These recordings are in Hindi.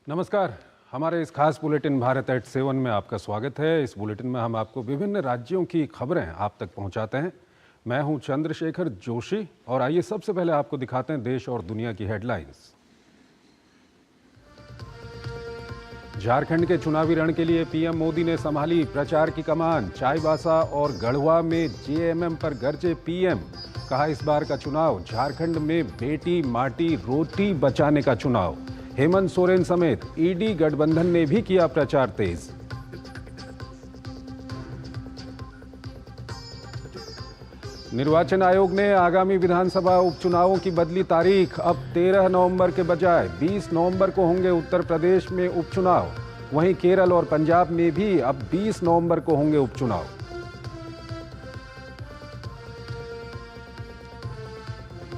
नमस्कार। हमारे इस खास बुलेटिन भारत एट 7 में आपका स्वागत है। इस बुलेटिन में हम आपको विभिन्न राज्यों की खबरें आप तक पहुंचाते हैं। मैं हूं चंद्रशेखर जोशी और आइए सबसे पहले आपको दिखाते हैं देश और दुनिया की हेडलाइंस। झारखंड के चुनावी रण के लिए पीएम मोदी ने संभाली प्रचार की कमान। चाईबासा और गढ़वा में जेएमएम पर गरजे पीएम। कहा, इस बार का चुनाव झारखंड में बेटी माटी रोटी बचाने का चुनाव। हेमंत सोरेन समेत ईडी गठबंधन ने भी किया प्रचार तेज। निर्वाचन आयोग ने आगामी विधानसभा उपचुनावों की बदली तारीख। अब 13 नवंबर के बजाय 20 नवंबर को होंगे उत्तर प्रदेश में उपचुनाव। वहीं केरल और पंजाब में भी अब 20 नवंबर को होंगे उपचुनाव।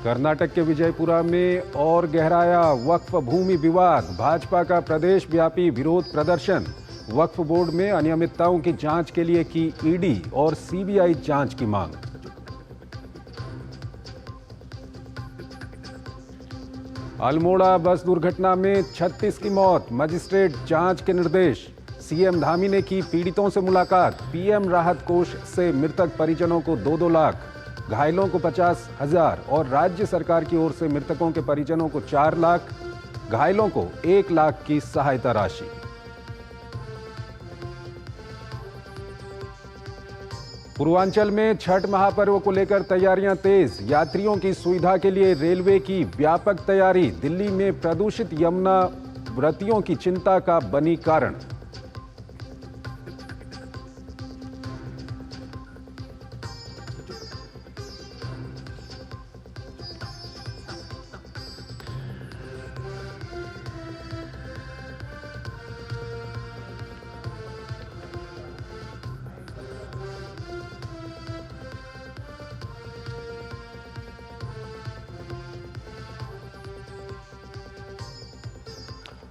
कर्नाटक के विजयपुरा में और गहराया वक्फ भूमि विवाद। भाजपा का प्रदेश व्यापी विरोध प्रदर्शन। वक्फ बोर्ड में अनियमितताओं की जांच के लिए की ईडी और सीबीआई जांच की मांग। अल्मोड़ा बस दुर्घटना में 36 की मौत। मजिस्ट्रेट जांच के निर्देश। सीएम धामी ने की पीड़ितों से मुलाकात। पीएम राहत कोष से मृतक परिजनों को 2-2 लाख, घायलों को 50,000 और राज्य सरकार की ओर से मृतकों के परिजनों को 4 लाख, घायलों को 1 लाख की सहायता राशि। पूर्वांचल में छठ महापर्व को लेकर तैयारियां तेज। यात्रियों की सुविधा के लिए रेलवे की व्यापक तैयारी। दिल्ली में प्रदूषित यमुना व्रतियों की चिंता का बनी कारण।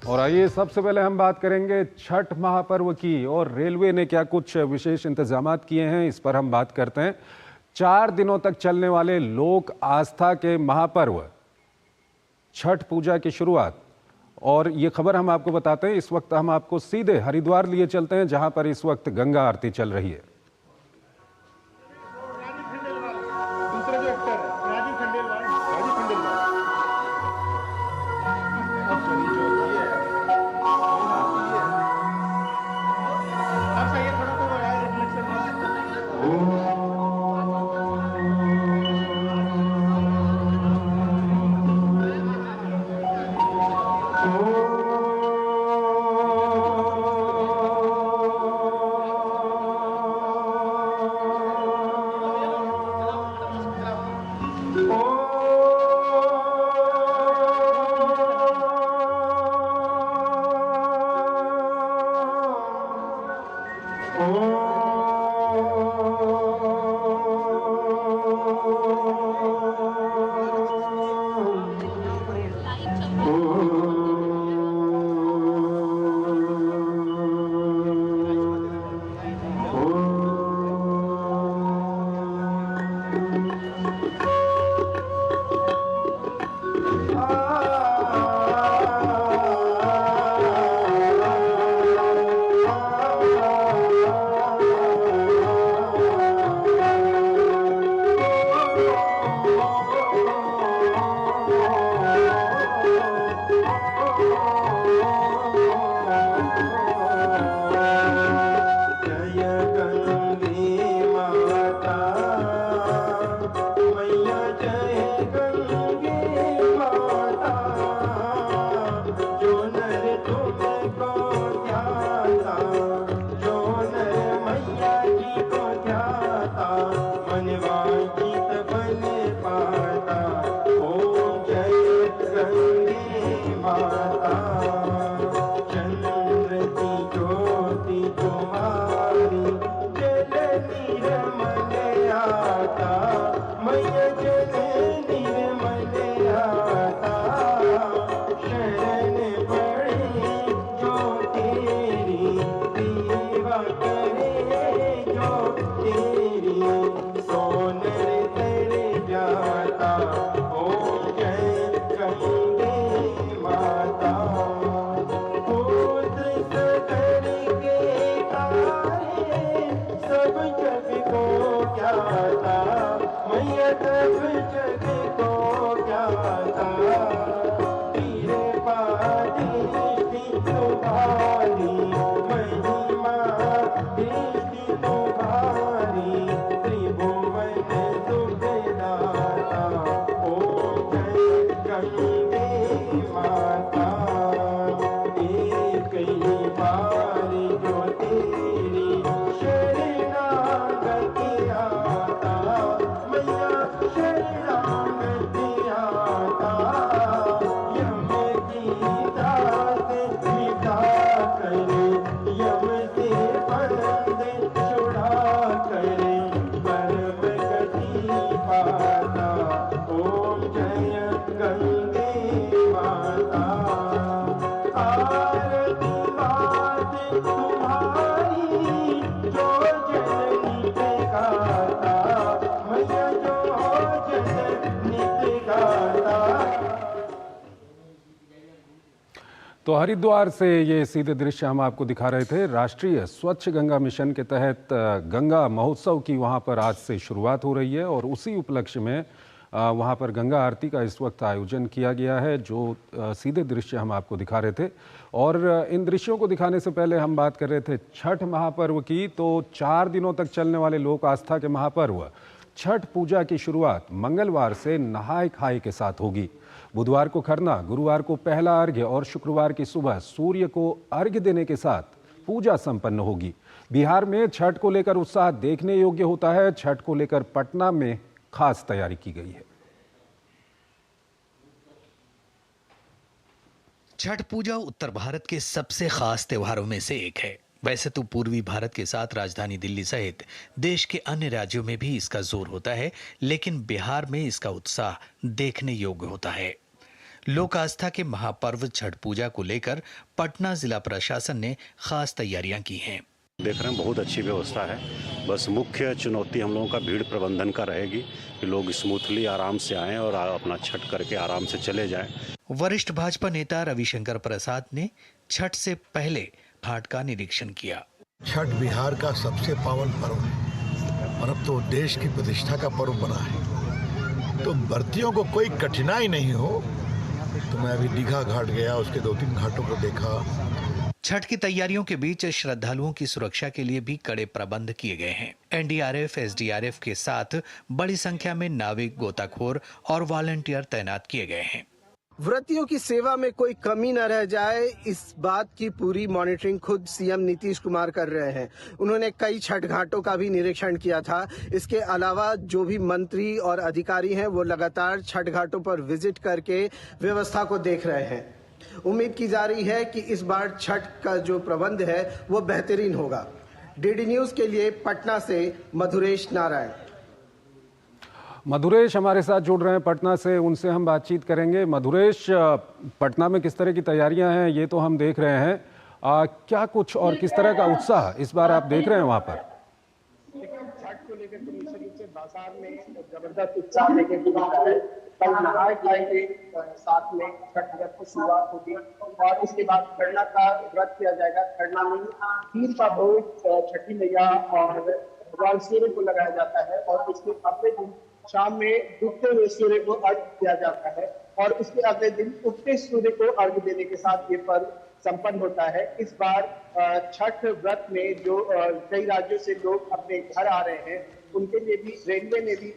और आइए सबसे पहले हम बात करेंगे छठ महापर्व की और रेलवे ने क्या कुछ विशेष इंतजामात किए हैं, इस पर हम बात करते हैं। 4 दिनों तक चलने वाले लोक आस्था के महापर्व छठ पूजा की शुरुआत, और ये खबर हम आपको बताते हैं। इस वक्त हम आपको सीधे हरिद्वार लिए चलते हैं, जहां पर इस वक्त गंगा आरती चल रही है। जाता ओ जय गंगे माता। माता, एक ही बार जो तेरी शरणागति आता, मैया शरणागति आता, यम की दात मिटा कर, यम से बंधन छुड़ा कर, परम गति पाता। ओम जय गंगे माता, आरती बात तुम्हारी जो जननी पे गाता, मैया जो जननी पे गाता। तो हरिद्वार से ये सीधे दृश्य हम आपको दिखा रहे थे। राष्ट्रीय स्वच्छ गंगा मिशन के तहत गंगा महोत्सव की वहाँ पर आज से शुरुआत हो रही है और उसी उपलक्ष्य में वहाँ पर गंगा आरती का इस वक्त आयोजन किया गया है, जो सीधे दृश्य हम आपको दिखा रहे थे। और इन दृश्यों को दिखाने से पहले हम बात कर रहे थे छठ महापर्व की। तो 4 दिनों तक चलने वाले लोक आस्था के महापर्व छठ पूजा की शुरुआत मंगलवार से नहाय खाए के साथ होगी। बुधवार को खरना, गुरुवार को पहला अर्घ्य और शुक्रवार की सुबह सूर्य को अर्घ्य देने के साथ पूजा संपन्न होगी। बिहार में छठ को लेकर उत्साह देखने योग्य होता है। छठ को लेकर पटना में खास तैयारी की गई है। छठ पूजा उत्तर भारत के सबसे खास त्योहारों में से एक है। वैसे तो पूर्वी भारत के साथ राजधानी दिल्ली सहित देश के अन्य राज्यों में भी इसका जोर होता है, लेकिन बिहार में इसका उत्साह देखने योग्य होता है। लोक आस्था के महापर्व छठ पूजा को लेकर पटना जिला प्रशासन ने खास तैयारियां की हैं। देख रहे हैं बहुत अच्छी व्यवस्था है। बस मुख्य चुनौती हम लोगों का भीड़ प्रबंधन का रहेगी कि लोग स्मूथली आराम से आएं और अपना छठ करके आराम से चले जाएं। वरिष्ठ भाजपा नेता रविशंकर प्रसाद ने छठ से पहले घाट का निरीक्षण किया। छठ बिहार का सबसे पावन पर्व है और अब तो देश की प्रतिष्ठा का पर्व बना है, तो व्रतियों को कोई कठिनाई नहीं हो। तो मैं अभी दीघा घाट गया, उसके 2-3 घाटों को देखा। छठ की तैयारियों के बीच श्रद्धालुओं की सुरक्षा के लिए भी कड़े प्रबंध किए गए हैं। एनडीआरएफ, एसडीआरएफ के साथ बड़ी संख्या में नाविक, गोताखोर और वॉलंटियर तैनात किए गए हैं। व्रतियों की सेवा में कोई कमी न रह जाए, इस बात की पूरी मॉनिटरिंग खुद सीएम नीतीश कुमार कर रहे हैं। उन्होंने कई छठ घाटों का भी निरीक्षण किया था। इसके अलावा जो भी मंत्री और अधिकारी हैं वो लगातार छठ घाटों पर विजिट करके व्यवस्था को देख रहे हैं। उम्मीद की जा रही है कि इस बार छठ का जो प्रबंध है वो बेहतरीन होगा। डीडी न्यूज के लिए पटना से मधुरेश नारायण। मधुरेश हमारे साथ जुड़ रहे हैं पटना से, उनसे हम बातचीत करेंगे। मधुरेश, पटना में किस तरह की तैयारियां हैं ये तो हम देख रहे हैं, क्या कुछ और किस तरह का उत्साह इस बार आप देख रहे हैं वहां पर? छठ को लेकर तो निश्चित रूप से बाजार में जबरदस्त उत्साह देखे मिल रहा है। कल नहाय खाए के साथ में छठ व्रत की शुरुआत होगी और उसके बाद खरना का व्रत किया जाएगा। खरना में खीर का भोग छठी मैया और भगवान सूर्य को लगाया जाता है और उसके अगले दिन शाम में डूबते हुए सूर्य को अर्घ्य दिया जाता है और उसके अगले दिन उगते सूर्य को अर्घ्य देने के साथ ये पर्व संपन्न होता है। इस बार छठ व्रत में जो कई राज्यों से लोग अपने घर आ रहे हैं, उनके लिए भी रेलवे ने भी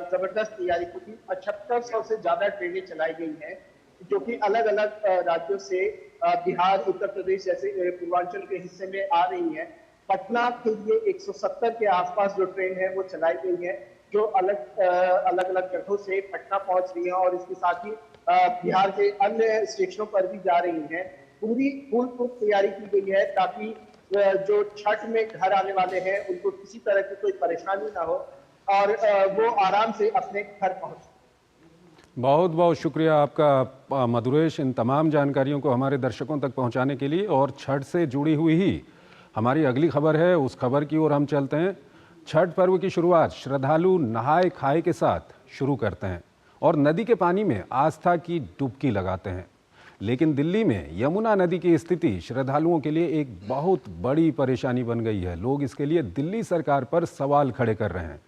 जबरदस्त तैयारी की थी। 7500 से ज्यादा ट्रेनें चलाई गई हैं, जो कि अलग अलग राज्यों से बिहार, उत्तर प्रदेश जैसे पूर्वांचल के हिस्से में आ रही हैं। पटना के लिए 170 के आसपास जो ट्रेन है वो चलाई गई है, जो अलग अलग जगहों से पटना पहुंच रही है और इसके साथ ही बिहार के अन्य स्टेशनों पर भी जा रही हैं। पूरी फुल तैयारी की गई है ताकि जो छठ में घर आने वाले हैं उनको किसी तरह की कोई परेशानी ना हो और वो आराम से अपने घर पहुंचे। बहुत बहुत शुक्रिया आपका मधुरेश, इन तमाम जानकारियों को हमारे दर्शकों तक पहुंचाने के लिए। और छठ से जुड़ी हुई ही हमारी अगली खबर है, उस खबर की ओर हम चलते हैं। छठ पर्व की शुरुआत श्रद्धालु नहाय खाए के साथ शुरू करते हैं और नदी के पानी में आस्था की डुबकी लगाते हैं। लेकिन दिल्ली में यमुना नदी की स्थिति श्रद्धालुओं के लिए एक बहुत बड़ी परेशानी बन गई है। लोग इसके लिए दिल्ली सरकार पर सवाल खड़े कर रहे हैं।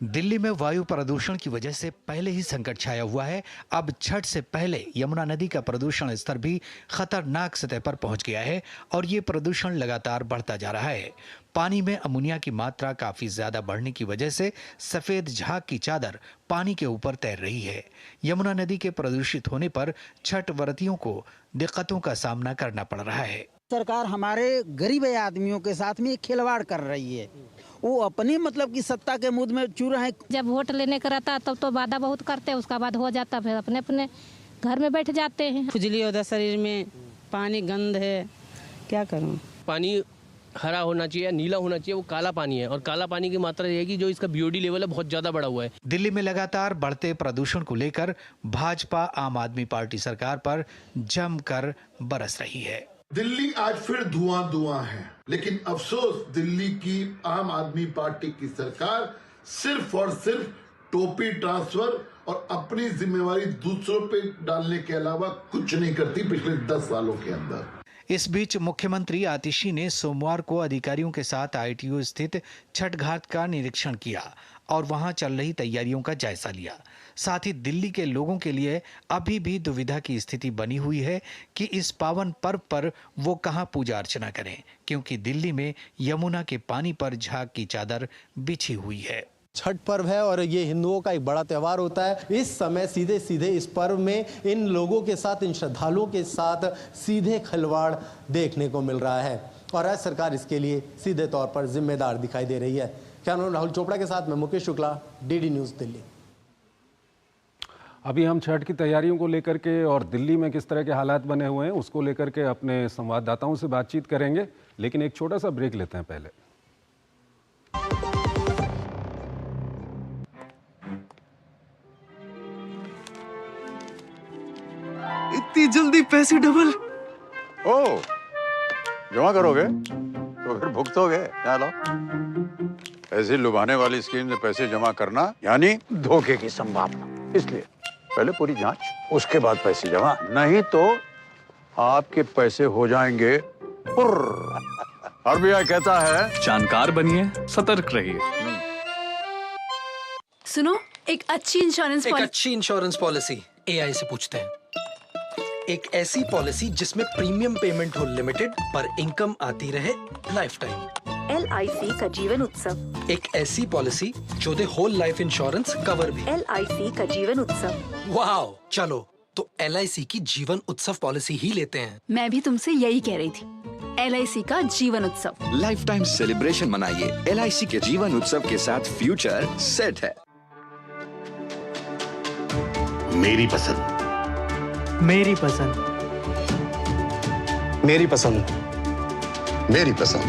दिल्ली में वायु प्रदूषण की वजह से पहले ही संकट छाया हुआ है। अब छठ से पहले यमुना नदी का प्रदूषण स्तर भी खतरनाक सतह पर पहुंच गया है और ये प्रदूषण लगातार बढ़ता जा रहा है। पानी में अमोनिया की मात्रा काफी ज्यादा बढ़ने की वजह से सफेद झाग की चादर पानी के ऊपर तैर रही है। यमुना नदी के प्रदूषित होने पर छठ व्रतियों को दिक्कतों का सामना करना पड़ रहा है। सरकार हमारे गरीब आदमियों के साथ में खिलवाड़ कर रही है। वो अपनी मतलब की सत्ता के मुद में चूर है। जब वोट लेने का रहता तब तो वादा बहुत करते हैं, उसका बाद हो जाता, फिर अपने अपने घर में बैठ जाते हैं। खुजली होता है शरीर में, पानी गंद है, क्या करूं। पानी हरा होना चाहिए, नीला होना चाहिए, वो काला पानी है और काला पानी की मात्रा ये है कि जो इसका बीओडी लेवल है बहुत ज्यादा बढ़ा हुआ है। दिल्ली में लगातार बढ़ते प्रदूषण को लेकर भाजपा आम आदमी पार्टी सरकार पर जमकर बरस रही है। दिल्ली आज फिर धुआं है, लेकिन अफसोस दिल्ली की आम आदमी पार्टी की सरकार सिर्फ और सिर्फ टोपी ट्रांसफर और अपनी जिम्मेवारी दूसरों पे डालने के अलावा कुछ नहीं करती पिछले 10 सालों के अंदर। इस बीच मुख्यमंत्री आतिशी ने सोमवार को अधिकारियों के साथ ITO स्थित छठ घाट का निरीक्षण किया और वहां चल रही तैयारियों का जायजा लिया। साथ ही दिल्ली के लोगों के लिए अभी भी दुविधा की स्थिति बनी हुई है कि इस पावन पर्व पर वो कहां पूजा अर्चना करें, क्योंकि दिल्ली में यमुना के पानी पर झाग की चादर बिछी हुई है। छठ पर्व है और ये हिंदुओं का एक बड़ा त्यौहार होता है। इस समय सीधे सीधे इस पर्व में इन लोगों के साथ, इन श्रद्धालुओं के साथ सीधे खिलवाड़ देखने को मिल रहा है और राज्य सरकार इसके लिए सीधे तौर पर जिम्मेदार दिखाई दे रही है। कैमरामैन राहुल चोपड़ा के साथ मैं मुकेश शुक्ला, DD न्यूज़ दिल्ली। अभी हम छठ की तैयारियों को लेकर के और दिल्ली में किस तरह के हालात बने हुए हैं उसको लेकर के अपने संवाददाताओं से बातचीत करेंगे, लेकिन एक छोटा सा ब्रेक लेते हैं पहले। इतनी जल्दी पैसे डबल? ओ, जमा करोगे तो फिर भुगतोगे। यहाँ लो, ऐसी लुभाने वाली स्कीम में पैसे जमा करना यानी धोखे की संभावना, इसलिए पहले पूरी जांच, उसके बाद पैसे जमा, नहीं तो आपके पैसे हो जाएंगे पुर्र। RBI कहता है जानकार बनिए, सतर्क रहिए। सुनो, एक अच्छी इंश्योरेंस पॉलिसी AI से पूछते हैं। एक ऐसी पॉलिसी जिसमें प्रीमियम पेमेंट हो लिमिटेड पर इनकम आती रहे लाइफ टाइम। LIC का जीवन उत्सव। एक ऐसी पॉलिसी जो दे होल लाइफ इंश्योरेंस कवर भी। LIC का जीवन उत्सव। वाओ, चलो तो LIC की जीवन उत्सव पॉलिसी ही लेते हैं। मैं भी तुमसे यही कह रही थी, LIC का जीवन उत्सव। लाइफ टाइम सेलिब्रेशन मनाइए LIC के जीवन उत्सव के साथ, फ्यूचर सेट है। मेरी पसंद, मेरी पसंद, मेरी पसंद, मेरी पसंद,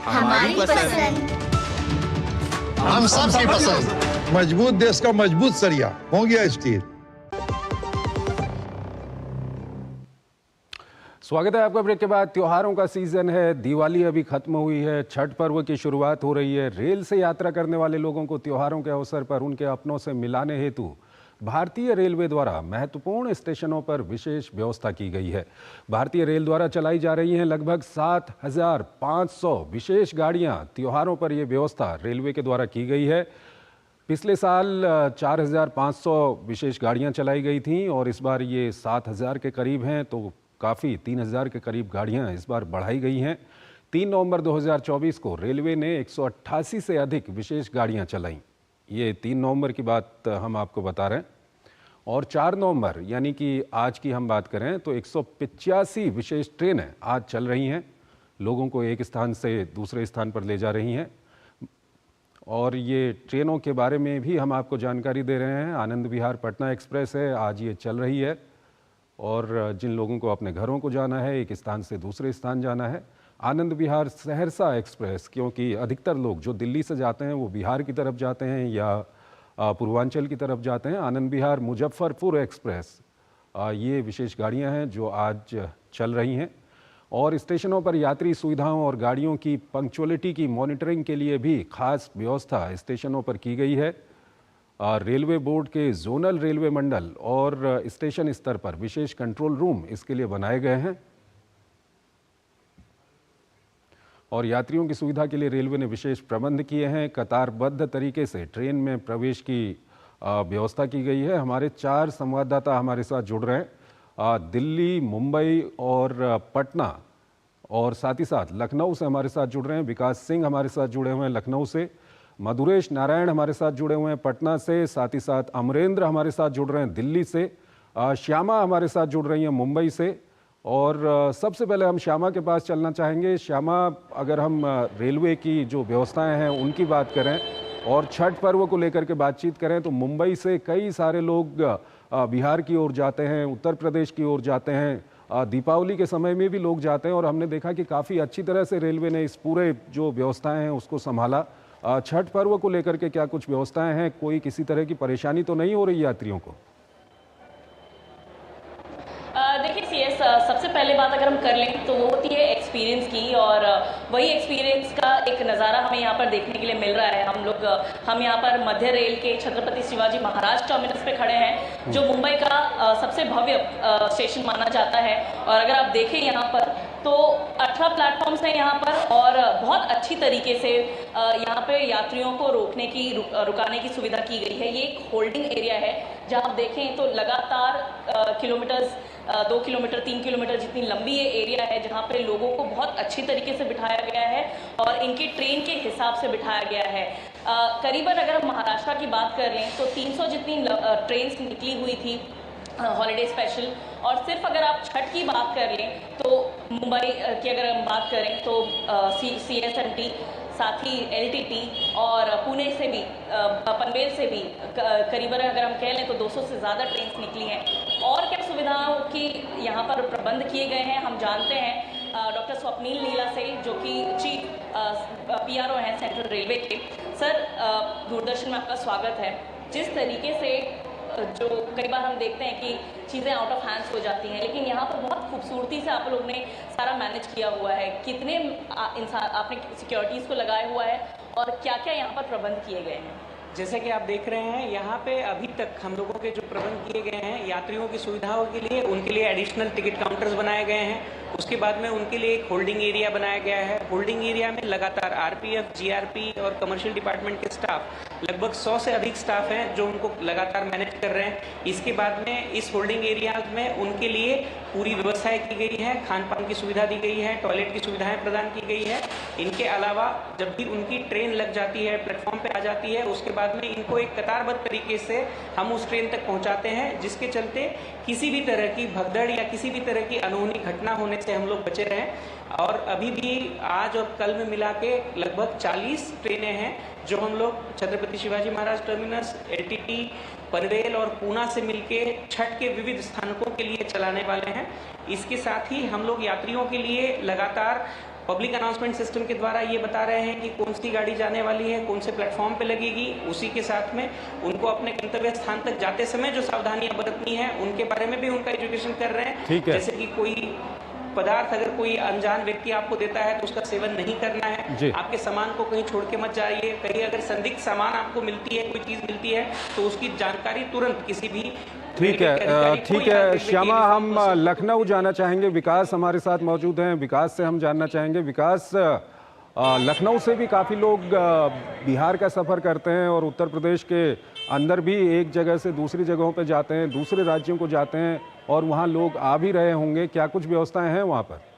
हमारी पसंद, हम सबकी पसंद। मजबूत देश का मजबूत सरिया हो गया स्टील। स्वागत है आपका ब्रेक के बाद। त्योहारों का सीजन है, दिवाली अभी खत्म हुई है, छठ पर्व की शुरुआत हो रही है। रेल से यात्रा करने वाले लोगों को त्योहारों के अवसर पर उनके अपनों से मिलाने हेतु भारतीय रेलवे द्वारा महत्वपूर्ण स्टेशनों पर विशेष व्यवस्था की गई है। भारतीय रेल द्वारा चलाई जा रही हैं लगभग 7,500 विशेष गाड़ियां। त्योहारों पर यह व्यवस्था रेलवे के द्वारा की गई है। पिछले साल 4,500 विशेष गाड़ियां चलाई गई थीं और इस बार ये 7,000 के करीब हैं, तो काफ़ी 3,000 के करीब गाड़ियां इस बार बढ़ाई गई हैं। 3 नवंबर 2024 को रेलवे ने 188 से अधिक विशेष गाड़ियां चलाईं। ये 3 नवंबर की बात हम आपको बता रहे हैं। और 4 नवंबर यानी कि आज की हम बात करें तो 185 विशेष ट्रेनें आज चल रही हैं, लोगों को एक स्थान से दूसरे स्थान पर ले जा रही हैं। और ये ट्रेनों के बारे में भी हम आपको जानकारी दे रहे हैं। आनंद विहार पटना एक्सप्रेस है, आज ये चल रही है। और जिन लोगों को अपने घरों को जाना है, एक स्थान से दूसरे स्थान जाना है, आनंद विहार सहरसा एक्सप्रेस, क्योंकि अधिकतर लोग जो दिल्ली से जाते हैं वो बिहार की तरफ जाते हैं या पूर्वांचल की तरफ जाते हैं। आनंद विहार मुजफ्फरपुर एक्सप्रेस, ये विशेष गाड़ियां हैं जो आज चल रही हैं। और स्टेशनों पर यात्री सुविधाओं और गाड़ियों की पंक्चुअलिटी की मॉनिटरिंग के लिए भी खास व्यवस्था स्टेशनों पर की गई है। रेलवे बोर्ड के जोनल रेलवे मंडल और स्टेशन स्तर पर विशेष कंट्रोल रूम इसके लिए बनाए गए हैं। और यात्रियों की सुविधा के लिए रेलवे ने विशेष प्रबंध किए हैं। कतारबद्ध तरीके से ट्रेन में प्रवेश की व्यवस्था की गई है। हमारे 4 संवाददाता हमारे साथ जुड़ रहे हैं, दिल्ली, मुंबई और पटना, और साथ ही साथ लखनऊ से हमारे साथ जुड़ रहे हैं। विकास सिंह हमारे साथ जुड़े हुए हैं लखनऊ से, मधुरेश नारायण हमारे साथ जुड़े हुए हैं पटना से, साथ ही साथ अमरेंद्र हमारे साथ जुड़ रहे हैं दिल्ली से, श्यामा हमारे साथ जुड़ रही हैं मुंबई से। और सबसे पहले हम श्यामा के पास चलना चाहेंगे। श्यामा, अगर हम रेलवे की जो व्यवस्थाएं हैं उनकी बात करें और छठ पर्व को लेकर के बातचीत करें तो मुंबई से कई सारे लोग बिहार की ओर जाते हैं, उत्तर प्रदेश की ओर जाते हैं, दीपावली के समय में भी लोग जाते हैं और हमने देखा कि काफ़ी अच्छी तरह से रेलवे ने इस पूरे जो व्यवस्थाएं हैं उसको संभाला। छठ पर्व को लेकर के क्या कुछ व्यवस्थाएं हैं? कोई किसी तरह की परेशानी तो नहीं हो रही यात्रियों को? देखिए सीएस, सबसे पहले बात अगर हम कर लें तो वो होती है एक्सपीरियंस की, और वही एक्सपीरियंस का एक नज़ारा हमें यहाँ पर देखने के लिए मिल रहा है। हम यहाँ पर मध्य रेल के छत्रपति शिवाजी महाराज टर्मिनस पे खड़े हैं, जो मुंबई का सबसे भव्य स्टेशन माना जाता है। और अगर आप देखें यहाँ पर तो 18 प्लेटफॉर्म्स हैं यहाँ पर, और बहुत अच्छी तरीके से यहाँ पे यात्रियों को रुकाने की सुविधा की गई है। ये एक होल्डिंग एरिया है जहाँ आप देखें तो लगातार किलोमीटर्स, 2 किलोमीटर 3 किलोमीटर जितनी लंबी ये एरिया है, जहाँ पे लोगों को बहुत अच्छी तरीके से बिठाया गया है और इनके ट्रेन के हिसाब से बिठाया गया है। करीबन अगर हम महाराष्ट्र की बात कर लें तो 300 जितनी ट्रेन निकली हुई थी हॉलीडे स्पेशल, और सिर्फ अगर आप छठ की बात कर लें तो मुंबई की अगर हम बात करें तो CSMT, साथ ही LTT और पुणे से भी, पनवेल से भी करीबन अगर हम कह लें तो 200 से ज़्यादा ट्रेन निकली हैं। और क्या सुविधाओं की यहाँ पर प्रबंध किए गए हैं हम जानते हैं डॉक्टर स्वप्नील नीला से, जो कि चीफ PRO हैं सेंट्रल रेलवे के। सर, दूरदर्शन में आपका स्वागत है। जिस तरीके से जो कई बार हम देखते हैं कि चीज़ें आउट ऑफ हैंड्स हो जाती हैं, लेकिन यहाँ पर बहुत खूबसूरती से आप लोग ने सारा मैनेज किया हुआ है। कितने इंसान आपने सिक्योरिटीज़ को लगाया हुआ है और क्या क्या यहाँ पर प्रबंध किए गए हैं? जैसे कि आप देख रहे हैं यहाँ पे अभी तक हम लोगों के जो प्रबंध किए गए हैं यात्रियों की सुविधाओं के लिए, उनके लिए एडिशनल टिकट काउंटर्स बनाए गए हैं। उसके बाद में उनके लिए एक होल्डिंग एरिया बनाया गया है। होल्डिंग एरिया में लगातार RPF, GRP और कमर्शियल डिपार्टमेंट के स्टाफ, लगभग 100 से अधिक स्टाफ हैं जो उनको लगातार मैनेज कर रहे हैं। इसके बाद में इस होल्डिंग एरिया में उनके लिए पूरी व्यवस्थाएं की गई है, खान पान की सुविधा दी गई है, टॉयलेट की सुविधाएं प्रदान की गई है। इनके अलावा जब भी उनकी ट्रेन लग जाती है, प्लेटफॉर्म पे आ जाती है, उसके बाद में इनको एक कतारबद्ध तरीके से हम उस ट्रेन तक पहुंचाते हैं, जिसके चलते किसी भी तरह की भगदड़ या किसी भी तरह की अनहोनी घटना होने से हम लोग बचे रहें। और अभी भी आज और कल में मिला के लगभग 40 ट्रेनें हैं जो हम लोग छत्रपति शिवाजी महाराज टर्मिनस, LTT, पनवेल और पूना से मिलके छठ के विविध स्थानकों के लिए चलाने वाले हैं। इसके साथ ही हम लोग यात्रियों के लिए लगातार पब्लिक अनाउंसमेंट सिस्टम के द्वारा ये बता रहे हैं कि कौन सी गाड़ी जाने वाली है, कौन से प्लेटफॉर्म पे लगेगी। उसी के साथ में उनको अपने गंतव्य स्थान तक जाते समय जो सावधानियां बरतनी है उनके बारे में भी उनका एजुकेशन कर रहे हैं। जैसे कि कोई पदार्थ अगर कोई अनजान व्यक्ति आपको देता है तो उसका सेवन नहीं करना है। आपके सामान को कहीं छोड़ के मत जाइए। कहीं अगर संदिग्ध सामान आपको मिलती है, कोई चीज मिलती है तो उसकी जानकारी तुरंत किसी भी ठीक है श्यामा, हम लखनऊ जाना चाहेंगे। विकास हमारे साथ मौजूद हैं, विकास से हम जानना चाहेंगे। विकास, लखनऊ से भी काफ़ी लोग बिहार का सफ़र करते हैं और उत्तर प्रदेश के अंदर भी एक जगह से दूसरी जगहों पे जाते हैं, दूसरे राज्यों को जाते हैं और वहाँ लोग आ भी रहे होंगे। क्या कुछ व्यवस्थाएं हैं वहाँ पर?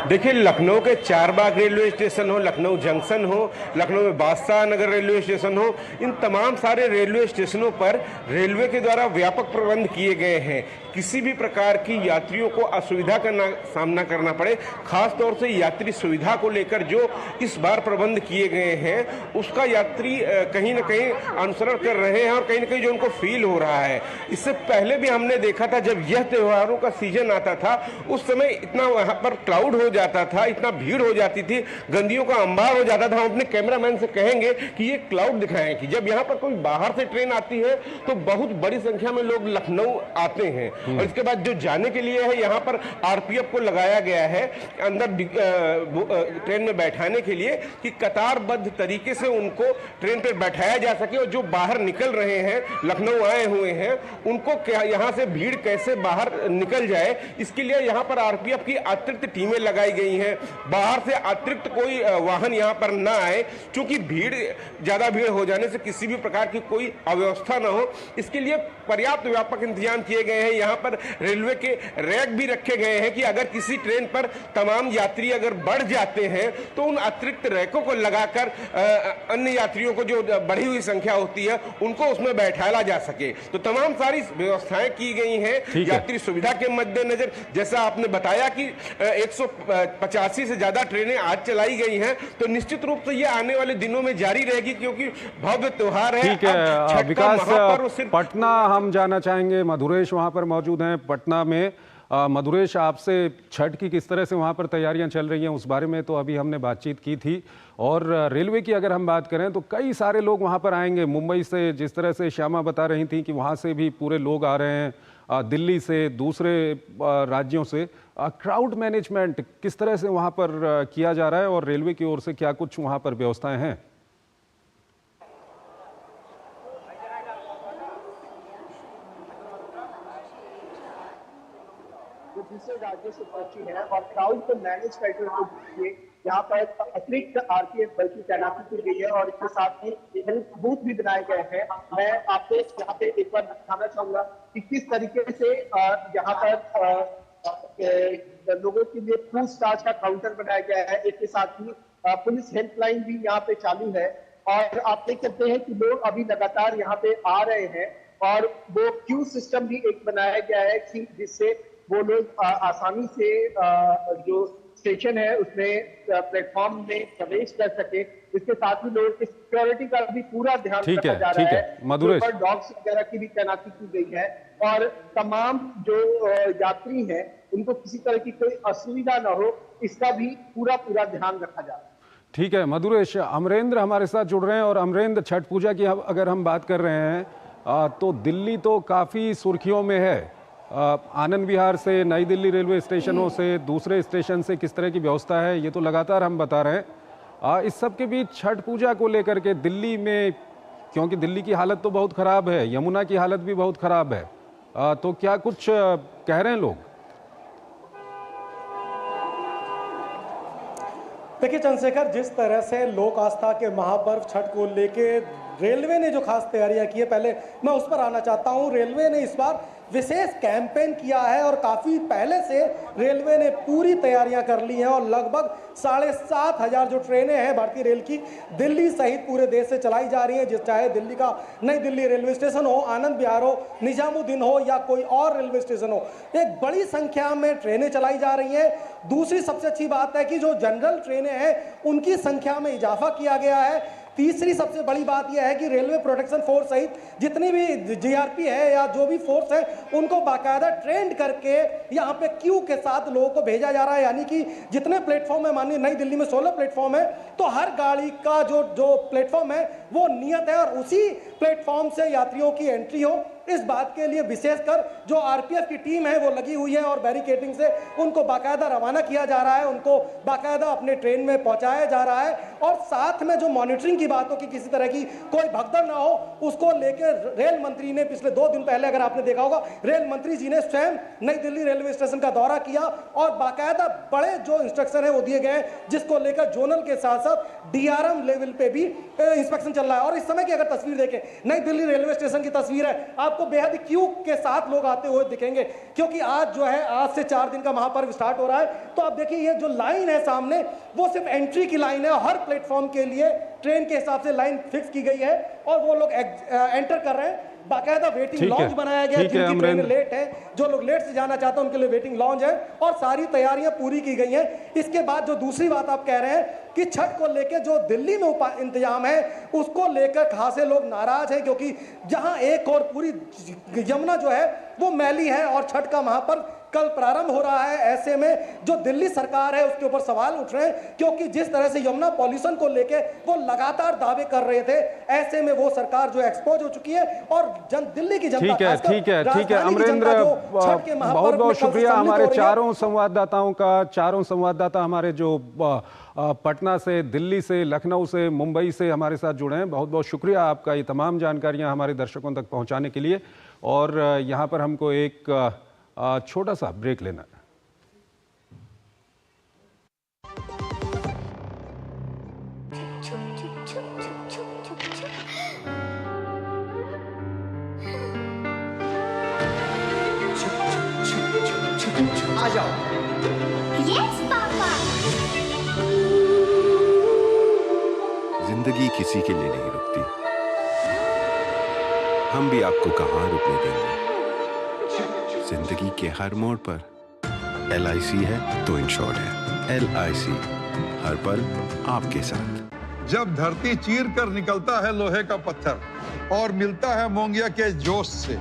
देखिए, लखनऊ के चारबाग रेलवे स्टेशन हो, लखनऊ जंक्शन हो, लखनऊ में बादशाह नगर रेलवे स्टेशन हो, इन तमाम सारे रेलवे स्टेशनों पर रेलवे के द्वारा व्यापक प्रबंध किए गए हैं। किसी भी प्रकार की यात्रियों को असुविधा का सामना करना पड़े, खास तौर से यात्री सुविधा को लेकर जो इस बार प्रबंध किए गए हैं उसका यात्री कहीं ना कहीं अनुसरण कर रहे हैं और कहीं ना कहीं जो उनको फील हो रहा है। इससे पहले भी हमने देखा था जब यह त्योहारों का सीजन आता था उस समय इतना वहाँ पर क्राउड हो जाता था, इतना भीड़ हो जाती थी, गंदियों का अंबार हो जाता था। हम अपने कैमरामैन से कहेंगे कि ये क्लाउड दिखाएं कि जब यहाँ पर कोई बाहर से ट्रेन आती है तो बहुत बड़ी संख्या में लोग लखनऊ आते हैं, और इसके बाद जो जाने के लिए है यहाँ पर आरपीएफ को लगाया गया है अंदर ट्रेन में बैठाने के लिए कि कतारबद्ध तरीके से उनको ट्रेन पर बैठाया जा सके, और जो बाहर निकल रहे हैं, लखनऊ आए हुए हैं, उनको यहाँ से भीड़ कैसे बाहर निकल जाए, इसके लिए यहाँ पर आरपीएफ की अतिरिक्त टीमें लगाई गई हैं। बाहर से अतिरिक्त कोई वाहन यहाँ पर ना आए, क्योंकि ज्यादा भीड़ हो जाने से किसी भी प्रकार की कोई अव्यवस्था ना हो, इसके लिए पर्याप्त व्यापक इंतजाम किए गए हैं। यहाँ पर रेलवे के रैक भी रखे गए हैं कि अगर किसी ट्रेन पर तमाम यात्री अगर बढ़ जाते हैं तो उन अतिरिक्त रैकों को लगाकर अन्य यात्रियों को जो बढ़ी हुई संख्या होती है उनको उसमें बैठाया जा सके। तो तमाम सारी व्यवस्थाएं की गई हैं यात्री सुविधा के मद्देनजर। जैसा आपने बताया कि 185 से ज्यादा ट्रेनें आज चलाई गई हैं, तो निश्चित रूप से ये आने वाले दिनों में जारी रहेगी, क्योंकि भव्य त्योहार है। ठीक है विकास, पटना हम जाना चाहेंगे, मधुरेश वहां पर मौजूद हैं पटना में। मधुरेश, आपसे छठ की किस तरह से वहाँ पर तैयारियां चल रही हैं उस बारे में तो अभी हमने बातचीत की थी, और रेलवे की अगर हम बात करें तो कई सारे लोग वहाँ पर आएंगे मुंबई से, जिस तरह से श्यामा बता रही थी कि वहाँ से भी पूरे लोग आ रहे हैं, दिल्ली से, दूसरे राज्यों से। क्राउड मैनेजमेंट किस तरह से वहाँ पर किया जा रहा है और रेलवे की ओर से क्या कुछ वहाँ पर व्यवस्थाएं हैं? दूसरे राज्यों से पहुंची है और क्राउड को मैनेज करते हुए यहाँ पर अतिरिक्त आरपीएफ बल की तैनाती की गई है, और इसके साथ ही हेल्थ बूथ भी बनाए गए हैं। मैं आपको यहाँ पे एक बार दिखाना चाहूंगा कि किस तरीके से यहाँ पर लोगों के लिए पूछताछ का काउंटर बनाया गया है। इसके साथ ही पुलिस हेल्पलाइन भी यहाँ पे चालू है, और आप देख सकते हैं कि लोग अभी लगातार यहाँ पे आ रहे हैं, और वो क्यू सिस्टम भी एक बनाया गया है कि जिससे वो लोग आसानी से जो स्टेशन है उसमें प्लेटफॉर्म में प्रवेश कर सके। इसके साथ ही लोगों की सिक्योरिटी का भी पूरा ध्यान रखा जा रहा है। मधुरेश, डॉग्स वगैरह की भी तैनाती की गई है, और तमाम जो यात्री हैं उनको किसी तरह की कोई असुविधा न हो, इसका भी पूरा ध्यान रखा जा रहा है। ठीक है मधुरेश, अमरेंद्र हमारे साथ जुड़ रहे हैं। और अमरेंद्र, छठ पूजा की अगर हम बात कर रहे हैं तो दिल्ली तो काफ़ी सुर्खियों में है। आनंद विहार से, नई दिल्ली रेलवे स्टेशनों से, दूसरे स्टेशन से किस तरह की व्यवस्था है ये तो लगातार हम बता रहे हैं। इस सब के बीच छठ पूजा को लेकर के दिल्ली में, क्योंकि दिल्ली की हालत तो बहुत ख़राब है, यमुना की हालत भी बहुत ख़राब है, तो क्या कुछ कह रहे हैं लोग? देखिए चंद्रशेखर, जिस तरह से लोक आस्था के महापर्व छठ को लेके रेलवे ने जो खास तैयारियां की है, पहले मैं उस पर आना चाहता हूं। रेलवे ने इस बार विशेष कैंपेन किया है और काफ़ी पहले से रेलवे ने पूरी तैयारियां कर ली हैं, और लगभग 7,500 जो ट्रेनें हैं भारतीय रेल की दिल्ली सहित पूरे देश से चलाई जा रही हैं। चाहे दिल्ली का नई दिल्ली रेलवे स्टेशन हो, आनंद विहार हो, निजामुद्दीन हो या कोई और रेलवे स्टेशन हो, एक बड़ी संख्या में ट्रेनें चलाई जा रही हैं। दूसरी सबसे अच्छी बात है कि जो जनरल ट्रेनें हैं उनकी संख्या में इजाफा किया गया है। तीसरी सबसे बड़ी बात यह है कि रेलवे प्रोटेक्शन फोर्स सहित जितनी भी जीआरपी है या जो भी फोर्स है उनको बाकायदा ट्रेंड करके यहाँ पे क्यू के साथ लोगों को भेजा जा रहा है। यानी कि जितने प्लेटफॉर्म है, मानिए नई दिल्ली में 16 प्लेटफॉर्म है, तो हर गाड़ी का जो प्लेटफॉर्म है वो नियत है, और उसी प्लेटफॉर्म से यात्रियों की एंट्री हो, इस बात के लिए विशेषकर जो आरपीएफ की टीम है वो लगी हुई है, और बैरिकेडिंग से उनको बाकायदा रवाना किया जा रहा है, उनको बाकायदा अपने ट्रेन में पहुंचाया जा रहा है। और साथ में जो मॉनिटरिंग की बात हो कि किसी तरह की कोई भगदड़ ना हो, उसको लेकर रेल मंत्री ने पिछले 2 दिन पहले, अगर आपने देखा होगा, रेल मंत्री जी ने स्वयं नई दिल्ली रेलवे स्टेशन का दौरा किया, और बाकायदा बड़े जो इंस्ट्रक्शन है वो दिए गए, जिसको लेकर जोनल के साथ साथ डीआरएम लेवल पे भी इंस्पेक्शन चल रहा है। और इस समय की अगर तस्वीर देखें, नई दिल्ली रेलवे स्टेशन की तस्वीर है, आपको बेहद क्यू के साथ लोग आते हुए दिखेंगे, क्योंकि आज जो है, आज से 4 दिन का महापर्व स्टार्ट हो रहा है। तो आप देखिए ये जो लाइन है सामने, वो सिर्फ एंट्री की लाइन है। हर प्लेटफॉर्म के लिए ट्रेन के हिसाब से लाइन फिक्स की गई है, और वो लोग एंटर कर रहे हैं। बाकायदा वेटिंग लॉन्ज बनाया गया, जिनकी ट्रेन लेट है, जो लोग लेट से जाना चाहते हैं उनके लिए वेटिंग लॉन्ज है, और सारी तैयारियां पूरी की गई हैं। इसके बाद जो दूसरी बात आप कह रहे हैं कि छठ को लेकर जो दिल्ली में इंतजाम है, उसको लेकर खासे लोग नाराज हैं, क्योंकि जहां एक और पूरी यमुना जो है वो मैली है, और छठ का महापर्व कल प्रारंभ हो रहा है। ऐसे में जो दिल्ली सरकार है उसके ऊपर सवाल उठ रहे हैं, क्योंकि जिस तरह से यमुना पॉल्यूशन को लेके वो लगातार दावे कर रहे थे, ऐसे में वो सरकार जो एक्सपोज हो चुकी है और दिल्ली की जनता, ठीक है अमरेंद्र, बहुत बहुत शुक्रिया हमारे चारों संवाददाता हमारे जो पटना से, दिल्ली से, लखनऊ से, मुंबई से हमारे साथ जुड़े हैं। बहुत बहुत शुक्रिया आपका ये तमाम जानकारियां हमारे दर्शकों तक पहुंचाने के लिए। और यहाँ पर हमको एक छोटा सा ब्रेक लेना है। आ जाओ। Yes papa. जिंदगी किसी के लिए नहीं रुकती, हम भी आपको कहां रुकने देंगे। जिंदगी के हर मोड़ पर LIC है तो इंश्योर्ड है। LIC हर पल आपके साथ। जब धरती चीर कर निकलता है लोहे का पत्थर और मिलता है मोंगिया के जोश से,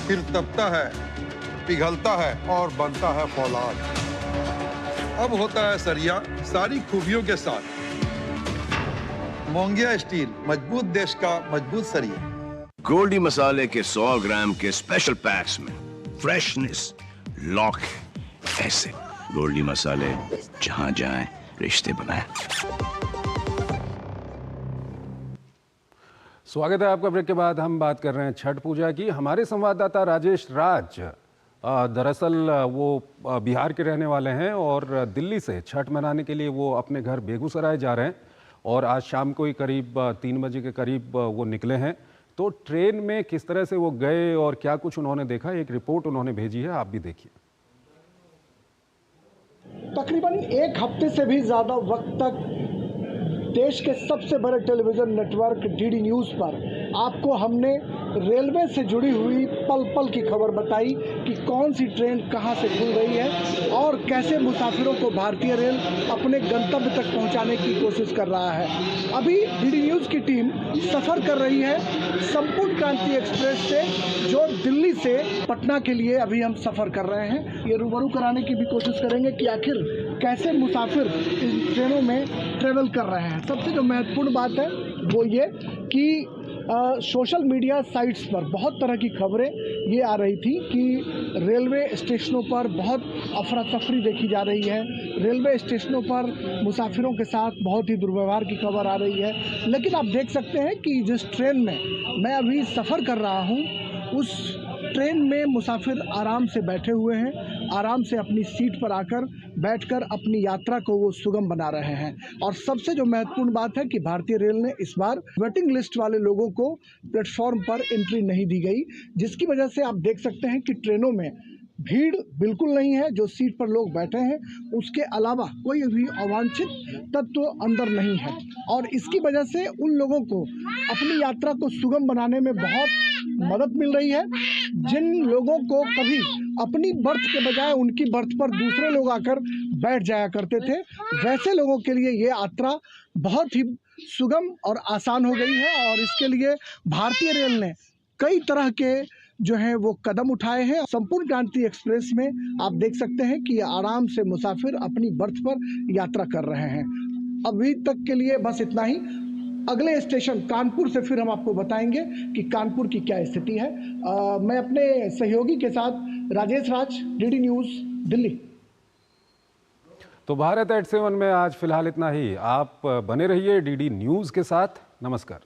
फिर तपता है, पिघलता है और बनता है फौलाद। अब होता है सरिया सारी खूबियों के साथ। मोंगिया स्टील, मजबूत देश का मजबूत सरिया। गोल्डी मसाले के 100 ग्राम के स्पेशल पैक्स में फ्रेशनेस लॉक है। ऐसे गोल्डी मसाले जहां जाएं रिश्ते बनाएं। स्वागत है आपका। ब्रेक के बाद हम बात कर रहे हैं छठ पूजा की। हमारे संवाददाता राजेश राज दरअसल वो बिहार के रहने वाले हैं और दिल्ली से छठ मनाने के लिए वो अपने घर बेगूसराय जा रहे हैं और आज शाम को ही करीब 3 बजे के करीब वो निकले हैं। तो ट्रेन में किस तरह से वो गए और क्या कुछ उन्होंने देखा, एक रिपोर्ट उन्होंने भेजी है, आप भी देखिए। तकरीबन 1 हफ्ते से भी ज़्यादा वक्त तक देश के सबसे बड़े टेलीविज़न नेटवर्क DD न्यूज़ पर आपको हमने रेलवे से जुड़ी हुई पल पल की खबर बताई कि कौन सी ट्रेन कहां से खुल रही है और कैसे मुसाफिरों को भारतीय रेल अपने गंतव्य तक पहुंचाने की कोशिश कर रहा है। अभी DD न्यूज़ की टीम सफ़र कर रही है संपूर्ण क्रांति एक्सप्रेस से, जो दिल्ली से पटना के लिए अभी हम सफ़र कर रहे हैं। ये रूबरू कराने की भी कोशिश करेंगे कि आखिर कैसे मुसाफिर इन ट्रेनों में ट्रेवल कर रहे हैं। सबसे जो महत्वपूर्ण बात है वो ये कि सोशल मीडिया साइट्स पर बहुत तरह की खबरें ये आ रही थी कि रेलवे स्टेशनों पर बहुत अफरा तफरी देखी जा रही है, रेलवे स्टेशनों पर मुसाफिरों के साथ बहुत ही दुर्व्यवहार की खबर आ रही है। लेकिन आप देख सकते हैं कि जिस ट्रेन में मैं अभी सफ़र कर रहा हूँ उस ट्रेन में मुसाफिर आराम से बैठे हुए हैं, आराम से अपनी सीट पर आकर बैठकर अपनी यात्रा को वो सुगम बना रहे हैं। और सबसे जो महत्वपूर्ण बात है कि भारतीय रेल ने इस बार वेटिंग लिस्ट वाले लोगों को प्लेटफॉर्म पर एंट्री नहीं दी गई, जिसकी वजह से आप देख सकते हैं कि ट्रेनों में भीड़ बिल्कुल नहीं है। जो सीट पर लोग बैठे हैं उसके अलावा कोई भी अवांछित तत्व अंदर नहीं है और इसकी वजह से उन लोगों को अपनी यात्रा को सुगम बनाने में बहुत मदद मिल रही है। जिन लोगों को कभी अपनी बर्थ के बजाय उनकी बर्थ पर दूसरे लोग आकर बैठ जाया करते थे, वैसे लोगों के लिए ये यात्रा बहुत ही सुगम और आसान हो गई है। और इसके लिए भारतीय रेल ने कई तरह के जो है वो कदम उठाए हैं। संपूर्ण क्रांति एक्सप्रेस में आप देख सकते हैं कि आराम से मुसाफिर अपनी बर्थ पर यात्रा कर रहे हैं। अभी तक के लिए बस इतना ही। अगले स्टेशन कानपुर से फिर हम आपको बताएंगे कि कानपुर की क्या स्थिति है। मैं अपने सहयोगी के साथ राजेश राज, DD न्यूज़, दिल्ली। तो भारत@7 में आज फिलहाल इतना ही। आप बने रहिए DD न्यूज़ के साथ। नमस्कार।